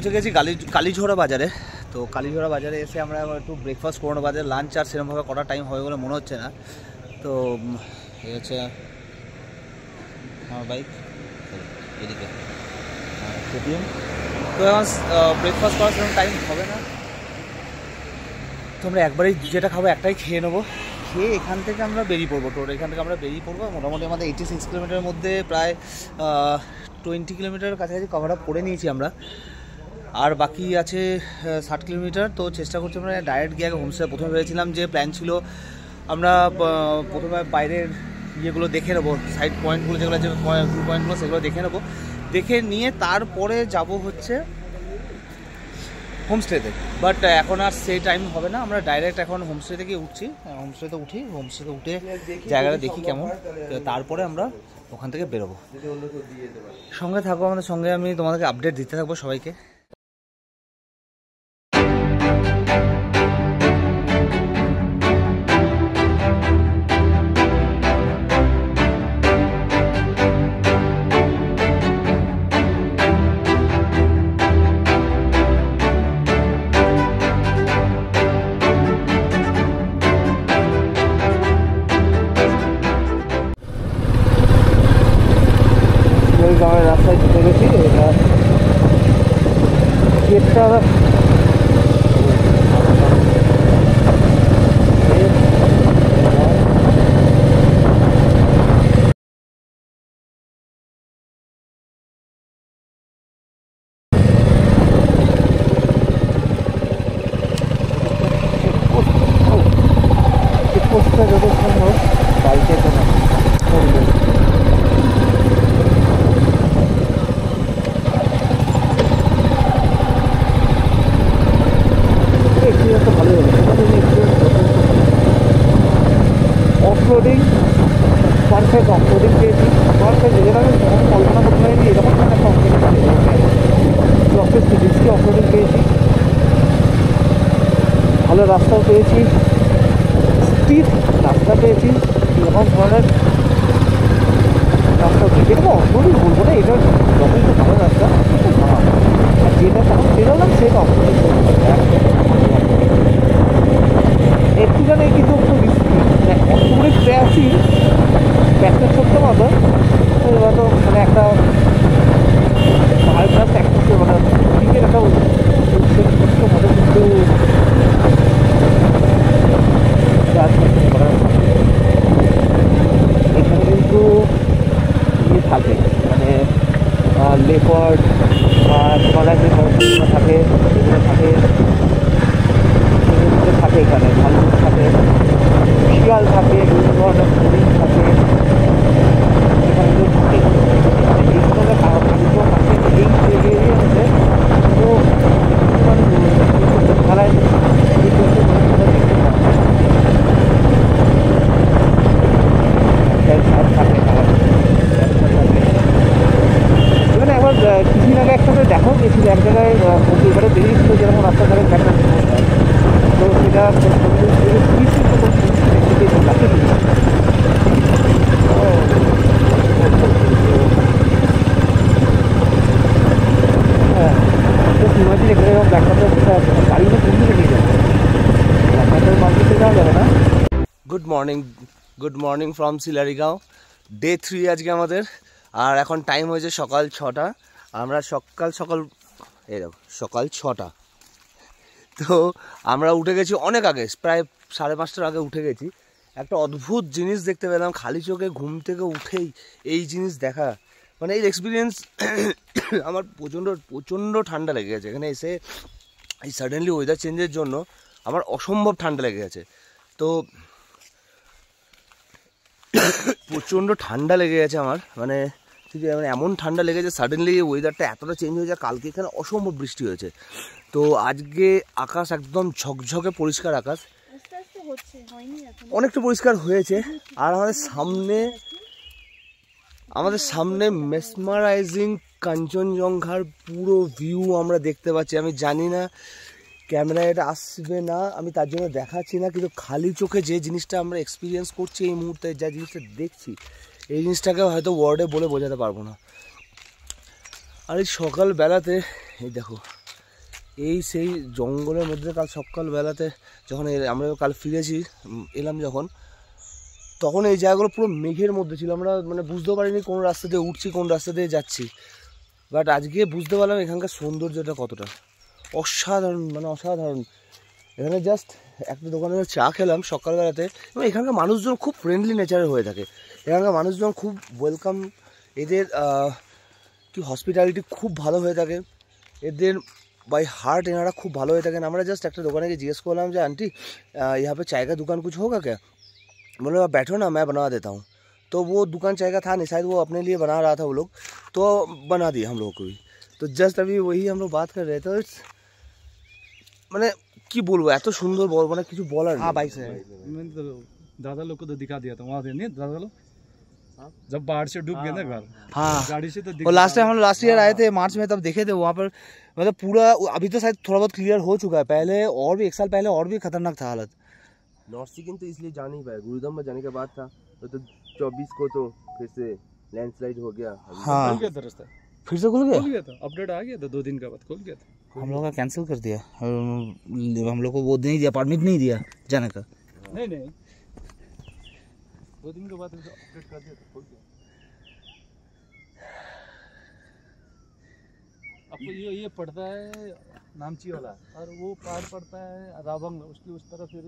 পৌঁছে গেছি কালীঝোড়া বাজারে। তো কালীঝোড়া বাজারে এসে আমরা একটু ব্রেকফাস্ট করবো, বাজারে লাঞ্চ আর সেরকমভাবে করার টাইম হবে বলে মনে হচ্ছে না। তো এই হচ্ছে আমার বাইক, এদিকে কেটিএম। তো এখন ব্রেকফাস্ট করার সেরকম টাইম হবে না, তো আমরা একবারেই যেটা খাবো একটাই খেয়ে নেবো। খেয়ে এখান থেকে আমরা বেরিয়ে পড়বো, এখান থেকে আমরা বেরিয়ে পড়বো। মোটামুটি আমাদের 86 কিলোমিটারের মধ্যে প্রায় 20 কিলোমিটার কাছাকাছি কভার আপ করে নিয়েছি আমরা, আর বাকি আছে 60 কিলোমিটার। তো চেষ্টা করছি আমরা ডাইরেক্ট গিয়ে হোমস্টে। প্রথমে ভেবেছিলাম যে প্ল্যান ছিল আমরা প্রথমে বাইরের ইয়েগুলো দেখে নেবো, সাইড পয়েন্টগুলো যেগুলো আছে ভিউ পয়েন্টগুলো সেগুলো দেখে নেবো, দেখে নিয়ে তারপরে যাব হচ্ছে হোমস্টেতে। বাট এখন আর সেই টাইম হবে না, আমরা ডাইরেক্ট এখন হোমস্টে থেকে উঠছি। হোমস্টেতে উঠে জায়গাটা দেখি কেমন, তারপরে আমরা ওখান থেকে বেরোবো। সঙ্গে থাকবো আমাদের সঙ্গে, আমি তোমাদেরকে আপডেট দিতে থাকবো সবাইকে। গ্রামের রাস্তায় ঢুকে গেছি। এটা গেটটা যত সম্ভব বাইকে তো না অফরোডিং, পারফেক্ট অফরোডিং পেয়েছি। পারফেক্ট যেটা আমি কল্পনা করতে পারিনি এরকম একটা অফরোডিং রিস্কি অফরোডিং পেয়েছি। ভালো রাস্তাও পেয়েছি, স্পিড রাস্তা পেয়েছি, এরকম ধরনের রাস্তা পেয়েছি। এরকম অফরোডিং বলবো না, এটা যথেষ্ট ভালো রাস্তা। আর যেটা তখন বেরোলাম সেটা অফরোডিং একটুখানি কিন্তু একটু রিস্কি, অফরোডিং পেয়েছি একটা ছোট্ট মতো। এবার তো মানে একটা পাহাড় রাস্তা একটা মানে দিকের একটা ছোট্ট মতো, কিন্তু এখানে কিন্তু ইয়ে থাকে মানে লেপার্ড আর কলার যে গল্পগুলো থাকে সেগুলো থাকে এখানে, ভালুক থাকে, শিয়াল থাকে, বিভিন্ন ধরনের হরিণ থাকে, এখানে তো থাকে। এইগুলো থাকে এই এরিয়া আছে। তো খেলায় এখানে একবার কিছুদিন আগে একসাথে দেখাও গিয়েছিল এক জায়গায়, এবারে বেরিয়েছিল যেরকম রাস্তা ধারে একটা। তো সেটা good morning from Sillerygaon. Day 3 আজকে আমাদের, আর এখন টাইম হয়েছে সকাল 6টা। আমরা সকাল 6টা। তো আমরা উঠে গেছি অনেক আগে, প্রায় 5:30টার আগে উঠে গেছি। একটা অদ্ভুত জিনিস দেখতে পেলাম খালি চোখে ঘুম থেকে উঠেই। এই জিনিস দেখা মানে এই এক্সপিরিয়েন্স আমার প্রচণ্ড ঠান্ডা লেগে গেছে এখানে এসে। এই সাডেনলি ওয়েদার চেঞ্জের জন্য আমার অসম্ভব ঠান্ডা লেগে গেছে। তো প্রচণ্ড ঠান্ডা লেগে গেছে আমার, মানে ঠিক আছে, মানে এমন ঠান্ডা লেগেছে সাডেনলি ওয়েদারটা এতটা চেঞ্জ হয়ে যায়। কালকে এখানে অসম্ভব বৃষ্টি হয়েছে, তো আজকে আকাশ একদম ঝকঝকে পরিষ্কার আকাশ, অনেকটা পরিষ্কার হয়েছে। আর আমাদের সামনে মেসমারাইজিং কাঞ্চনজঙ্ঘার পুরো ভিউ আমরা দেখতে পাচ্ছি। আমি জানি না ক্যামেরায় এটা আসবে না, আমি তার জন্য দেখাচ্ছি না, কিন্তু খালি চোখে যে জিনিসটা আমরা এক্সপিরিয়েন্স করছি এই মুহূর্তে, যা জিনিসটা দেখছি, এই জিনিসটাকে হয়তো ওয়ার্ডে বলে বোঝাতে পারবো না। আর এই সকালবেলাতে এই দেখো এই সেই জঙ্গলের মধ্যে কাল সকালবেলাতে যখন আমরা কাল ফিরেছি এলাম যখন, তখন এই জায়গাগুলো পুরো মেঘের মধ্যে ছিল। আমরা মানে বুঝতেও পারিনি কোন রাস্তা দিয়ে উঠছি কোন রাস্তা দিয়ে যাচ্ছি। বাট আজকে বুঝতে পারলাম এখানকার সৌন্দর্যটা কতটা অসাধারণ, মানে অসাধারণ। এখানে জাস্ট একটা দোকানে চা খেলাম সকালবেলাতে, এবং এখানকার মানুষজন খুব ফ্রেন্ডলি নেচারের হয়ে থাকে। এখানকার মানুষজন খুব ওয়েলকাম, এদের কি হসপিটালিটি খুব ভালো হয়ে থাকে, এদের বাই हार्ट এনারা খুব ভালো হয়ে থাকেন। আমরা জাস্ট একটা দোকানে গিয়ে জিজ্ঞেস করলাম যে आंटी यहाँ पे चाय का दुकान कुछ होगा क्या? बोले बैठो ना मैं बना देता हूँ। तो वो दुकान चाय का था नहीं, शायद वो अपने लिए बना रहा था वो लोग, तो बना दिया हम लोगों को भी। तो जस्ट अभी वही हम लोग बात कर रहे थे। मैंने কি বলবো, এত সুন্দর মানে কিছু বলার। हाँ बाइक से मैंने तो दादा लोग को तो दिखा दिया था वहाँ से, नहीं दादा लोग जब बाढ़ से डूब गए ना घर, हाँ गाड़ी से तो और लास्ट टाइम हम लोग लास्ट ईयर आए थे मार्च में, तब देखे थे वहाँ पर। मतलब पूरा अभी तो शायद थोड़ा बहुत क्लियर हो चुका है, पहले और भी 1 साल पहले और भी खतरनाक था हालत। नॉर्थ सिक्किम तो इसलिए जा नहीं पाए, गुरुग्राम में जाने के बाद था। तो 24 को तो फिर से लैंडस्लाइड हो गया। हाँ खुल गया था रास्ता, फिर से खुल गया। खुल गया था, अपडेट आ गया था 2 दिन के बाद खुल गया था। हम लोग का कैंसिल कर दिया, हम लोग को वो नहीं दिया, परमिट नहीं दिया जाने का। नहीं 2 दिन के बाद अपडेट कर दिया था, खुल गया। आपको ये पड़ता है नामची वाला, और वो पार पड़ता है रावंग, उसकी उस तरफ फिर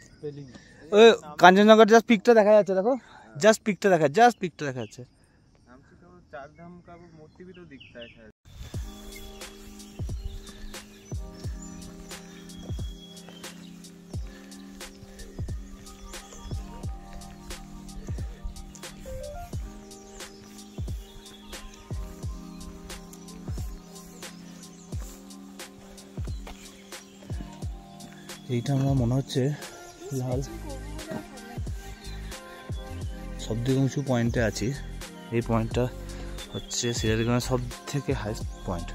स्पेलिंग ওই কাঞ্চনজঙ্ঘার জাস্ট পিকটা দেখা যাচ্ছে, দেখো জাস্ট পিকটা দেখা যাচ্ছে। नामची का वो 4 धाम का वो मूर्ति भी तो दिखता है शायद। এইটা আমরা মনে হচ্ছে লাল সবথেকে উঁচু পয়েন্টে আছি। এই পয়েন্টটা হচ্ছে সিরাজগঞ্জের সব থেকে হাইস্ট পয়েন্ট,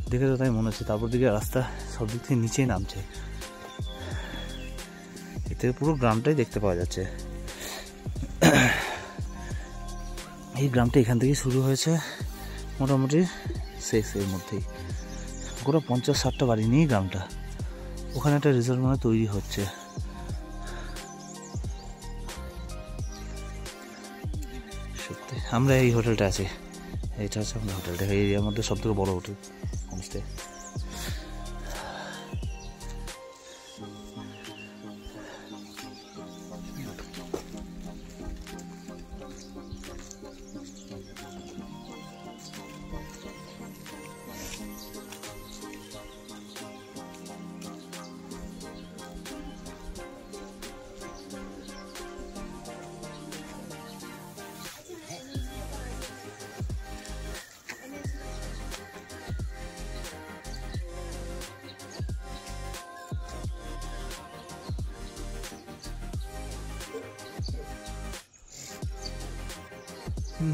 দেখে তো তাই মনে হচ্ছে। তারপর দিকে রাস্তা সব দিক থেকে নিচেই নামছে, এতে পুরো গ্রামটাই দেখতে পাওয়া যাচ্ছে। এই গ্রামটা এখান থেকেই শুরু হয়েছে, মোটামুটি শেষের মধ্যেই। গোটা 50-60টা বাড়ি নিয়ে গ্রামটা। ওখানে একটা রিসর্ট মানে তৈরি হচ্ছে। সত্যি আমরা এই হোটেলটা আছি, এইটা হচ্ছে আমরা হোটেলটা, এই এরিয়ার মধ্যে সব থেকে বড় হোটেল হোমস্টে।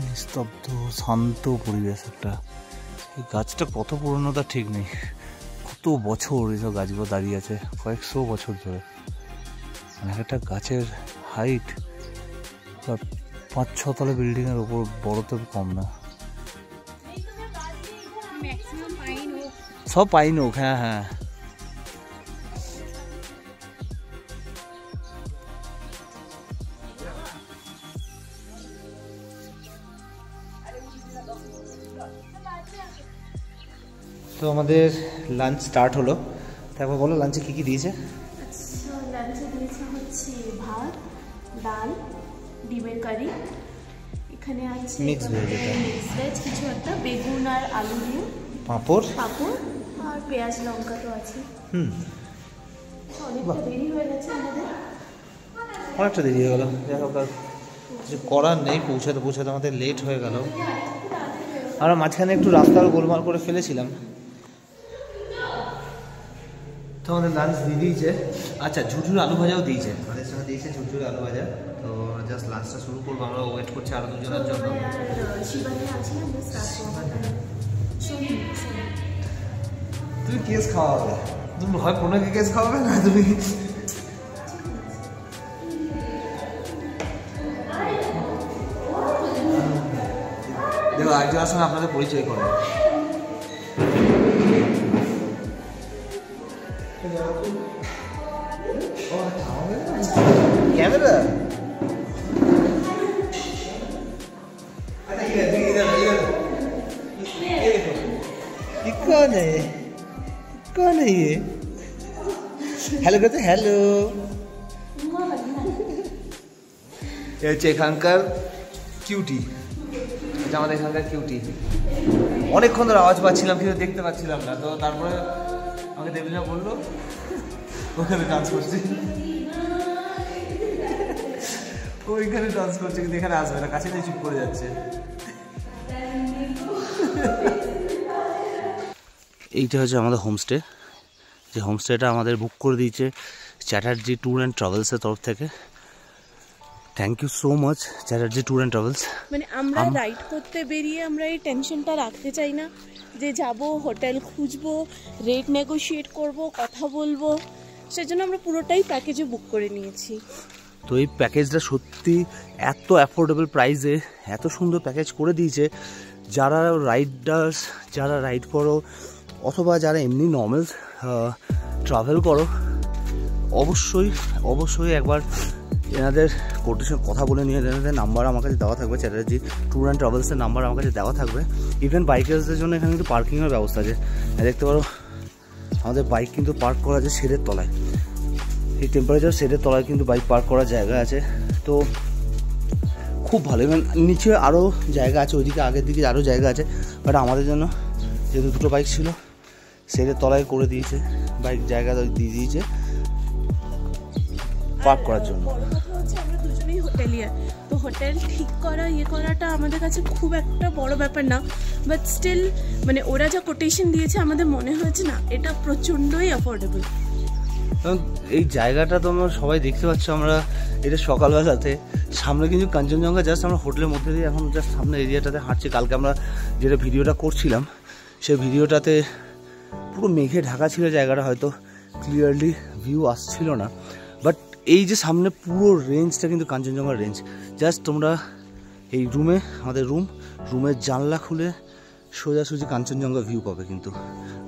নিস্তব্ধ শান্ত পরিবেশ একটা। এই গাছটা কত পুরনো তা ঠিক নেই, কত বছর এইসব গাছগুলো দাঁড়িয়ে আছে, কয়েকশো বছর ধরে। মানে একটা গাছের হাইট 5-6 তলা বিল্ডিংয়ের ওপর, বড় তো কম না। সব পাইন হোক, হ্যাঁ হ্যাঁ। তো আমাদের লাঞ্চ স্টার্ট হলো, তারপর বলো লাঞ্চে কী কী দিয়েছে? আচ্ছা, লাঞ্চে দিয়েছে হচ্ছে ভাত, ডাল, ডিমের কারি, এখানে আছে মিক্স ভেজ, এটা মিক্স ভেজ কিছু একটা, বেগুন আর আলু দিয়ে পাঁপড়, আর পেঁয়াজ লঙ্কা তো আছে। অনেকটা দেরি হয়ে গেছে আমাদের, অনেকটা দেরি হয়ে গেলো। যাই হোক, আর কিছু করার নেই, পৌঁছাতে আমাদের লেট হয়ে গেল। আমরা মাঝখানে একটু রাস্তার গোলমাল করে ফেলেছিলাম। তো আমাদের লাঞ্চ দিয়ে দিয়েছে। আচ্ছা, ঝুঝুর আলু ভাজাও দিয়েছে, আমাদের সঙ্গে দিয়েছে ঝুঝুর আলু ভাজা। তো জাস্ট লাঞ্চটা শুরু করবো, আমরা ওয়েট করছি আরও 2 জনের জন্য। শিবানী আছে, আমরা স্টার্ট করবো। তুমি কেস খাওয়াবে, তুমি হয় প্রণয়কে কেস খাওয়াবে না তুমি। দেখো একজনের সঙ্গে আপনাদের পরিচয় করে। कैमरा कौन है ये हेलो कहते हेलो ये হচ্ছে এখানকার কিউটি, এটা আমাদের এখানকার কিউটি। অনেকক্ষণ ধরে আওয়াজ পাচ্ছিলাম কিন্তু দেখতে পাচ্ছিলাম না, তো তারপরে আমাকে দেবলীনা বললো ওখানে ডান্স করছি, ওইখানে ডান্স করছে কিন্তু এখানে আসবে না, কাছে চুপ করে যাচ্ছে। এইটা হচ্ছে আমাদের হোমস্টে, যে হোমস্টেটা আমাদের বুক করে দিয়েছে চ্যাটার্জি ট্যুর অ্যান্ড ট্রাভেলসের তরফ থেকে। Thank you so much Chatterjee tour and travels. মানে আমরা রাইড করতে বেরিয়ে আমরা এই টেনশনটা রাখতে চাই না যে যাব হোটেল খুঁজবো, রেট নেগোশিয়েট করব, কথা বলবো, সেজন্য আমরা পুরোটাই প্যাকেজে বুক করে নিয়েছি। তো এই প্যাকেজটা সত্যি এত অ্যাফোর্ডেবল প্রাইসে এত সুন্দর প্যাকেজ করে দিয়েছে, যারা রাইডার্স, যারা রাইড করো অথবা যারা এমনি নর্মাল ট্রাভেল করো, অবশ্যই একবার এনাদের কোটেশন কথা বলে নিয়ে, এনাদের নাম্বার আমার কাছে দেওয়া থাকবে, চ্যাটার্জি ট্যুর অ্যান্ড ট্রাভেলসের নাম্বার আমার কাছে দেওয়া থাকবে। ইভেন বাইকার্সদের জন্য এখানে কিন্তু পার্কিংয়ের ব্যবস্থা আছে, দেখতে পারো আমাদের বাইক কিন্তু পার্ক করা আছে শেডের তলায়, এই টেম্পারেচার শেডের তলায় কিন্তু বাইক পার্ক করার জায়গা আছে, তো খুব ভালো। ইভেন নিচে আরও জায়গা আছে, ওইদিকে আগের দিকে আরও জায়গা আছে, বাট আমাদের জন্য যেহেতু দুটো বাইক ছিল শেডের তলায় করে দিয়েছে, বাইক জায়গা দিয়ে দিয়েছে পার্ক করার জন্য। বড় কথা হচ্ছে আমরা দুজনেই হোটেলিয়ার, তো হোটেল ঠিক করা করাটা আমাদের কাছে খুব একটা বড় ব্যাপার না, বাট স্টিল মানে ওরা যা কোটেশন দিয়েছে আমাদের মনে হয়েছে না এটা প্রচণ্ডই অ্যাফোর্ডেবল। এই জায়গাটা তো আমরা সবাই দেখতে পাচ্ছ, আমরা এটা সকালবেলাতে সামনে কিন্তু কাঞ্চনজঙ্ঘা, জাস্ট আমরা হোটেলের মধ্যে দিয়ে এখন জাস্ট সামনে এরিয়াটাতে হাঁটছি। কালকে আমরা যেটা ভিডিওটা করছিলাম সেই ভিডিওটাতে পুরো মেঘে ঢাকা ছিল জায়গাটা, হয়তো ক্লিয়ারলি ভিউ আসছিল না, বাট এই যে সামনে পুরো রেঞ্জটা কিন্তু কাঞ্চনজঙ্ঘার রেঞ্জ। জাস্ট তোমরা এই আমাদের রুমের জানলা খুলে সোজাসুজি কাঞ্চনজঙ্ঘা ভিউ পাবে কিন্তু,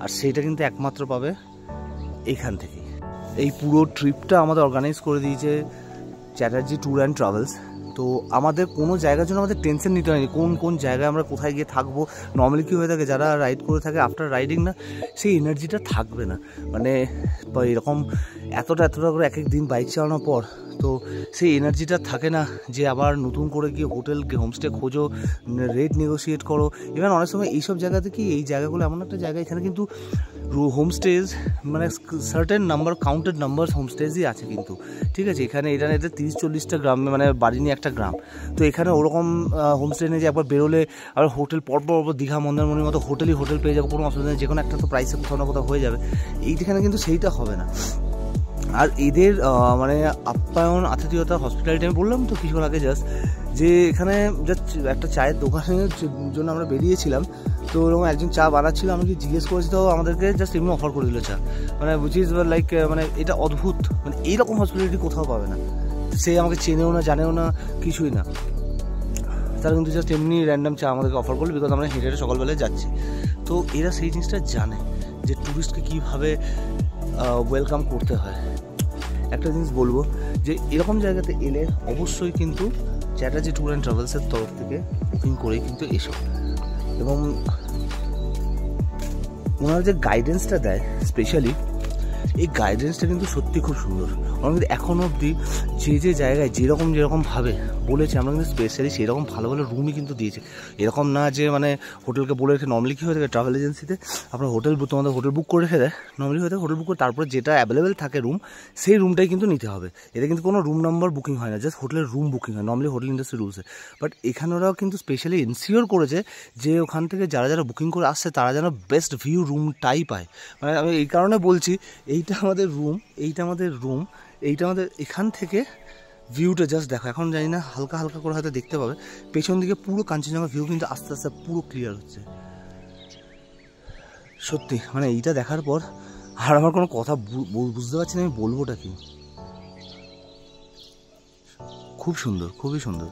আর সেইটা কিন্তু একমাত্র পাবে এইখান থেকে। এই পুরো ট্রিপটা আমাদের অর্গানাইজ করে দিয়েছে চ্যাটার্জি ট্যুর অ্যান্ড ট্রাভেলস। তো আমাদের কোনো জায়গার জন্য আমাদের টেনশন নিতে হয়নি কোন জায়গায় আমরা কোথায় গিয়ে থাকবো। নর্মালি কী হয়ে থাকে, যারা রাইড করে থাকে আফটার রাইডিং না সেই এনার্জিটা থাকবে না, মানে এরকম এতটা করে এক দিন বাইক চালানোর পর তো সেই এনার্জিটা থাকে না যে আবার নতুন করে গিয়ে হোমস্টে খোঁজো, রেট নেগোশিয়েট করো। ইভেন অনেক সময় এইসব জায়গাতে কি, এই জায়গাগুলো এমন একটা জায়গা এখানে কিন্তু হোমস্টেজ মানে সার্টেন নাম্বার, কাউন্টেড নাম্বার হোমস্টেজই আছে কিন্তু, ঠিক আছে। এখানে এটা 30-40টা গ্রামে মানে বাড়ি নিয়ে একটা গ্রাম, তো এখানে ওরকম হোমস্টে নিয়ে যে একবার বেরোলে আবার হোটেল পরপর দীঘা মন্দারমণির মতো হোটেল পেয়ে যাবো, কোনো অসুবিধা নেই, যে কোনো একটা তো প্রাইসে কোথাও না কোথাও হয়ে যাবে। এইখানে কিন্তু সেইটা হবে না। আর এদের মানে আপ্যায়ন, আতিথেয়তা, হসপিটালিটি আমি বললাম তো কিছুক্ষণ আগে জাস্ট, যে এখানে জাস্ট একটা চায়ের দোকানের জন্য আমরা বেরিয়েছিলাম, তো ওরকম একজন চা বানাচ্ছিল, আমি কি জিজ্ঞেস করেছি তো আমাদেরকে জাস্ট এমনি অফার করে দিল চা, মানে উইচ ইজ লাইক মানে এটা অদ্ভুত, মানে এইরকম হসপিটালিটি কোথাও পাবে না। সে আমাকে চেনেও না, জানেও না, কিছুই না, তারা কিন্তু জাস্ট এমনি র্যান্ডাম চা আমাদেরকে অফার করলো, বিকজ আমরা হেঁটে সকালবেলায় যাচ্ছি। তো এরা সেই জিনিসটা জানে যে ট্যুরিস্টকে কীভাবে ওয়েলকাম করতে হয়। একটা জিনিস বলবো যে এরকম জায়গাতে এলে অবশ্যই কিন্তু চ্যাটার্জি ট্যুর অ্যান্ড ট্রাভেলসের তরফ থেকে বুকিং করেই কিন্তু এসো, এবং ওনারা যে গাইডেন্সটা দেয় স্পেশালি, এই গাইডেন্সটা কিন্তু সত্যি খুব সুন্দর। আমরা কিন্তু এখনও অবধি যে জায়গায় যেরকমভাবে বলেছে, আমরা কিন্তু স্পেশালি সেরকম ভালো রুমই কিন্তু দিয়েছে। এরকম না যে মানে হোটেলকে বলে রেখে, নর্মালি কী হয়ে থাকে ট্রাভেল এজেন্সিতে আপনার তোমাদের হোটেল বুক করে রেখে দেয়, নর্মালি হয়ে থাকে হোটেল বুক করে তারপরে যেটা অ্যাভেলেবেল থাকে রুম, সেই রুমটাই কিন্তু নিতে হবে। এতে কিন্তু কোনো রুম নাম্বার বুকিং হয় না, জাস্ট হোটেলের রুম বুকিং হয় নর্মালি হোটেল ইন্ডাস্ট্রি রুলসে। বাট এখানে ওরাও কিন্তু স্পেশালি এনশিওর করেছে যে ওখান থেকে যারা বুকিং করে আসছে তারা যেন বেস্ট ভিউ রুমটাই পায়। মানে আমি এই কারণে বলছি, এইটা আমাদের রুম, এইটা আমাদের এখান থেকে ভিউটা জাস্ট দেখো। এখন জানি না হালকা করে হয়তো দেখতে পাবে, পেছন দিকে পুরো কাঞ্চনজঙ্ঘা ভিউ কিন্তু আস্তে আস্তে পুরো ক্লিয়ার হচ্ছে। সত্যি মানে এইটা দেখার পর আর আমার কোনো কথা বুঝতে পারছি না আমি বলবোটা কি। খুব সুন্দর, খুবই সুন্দর।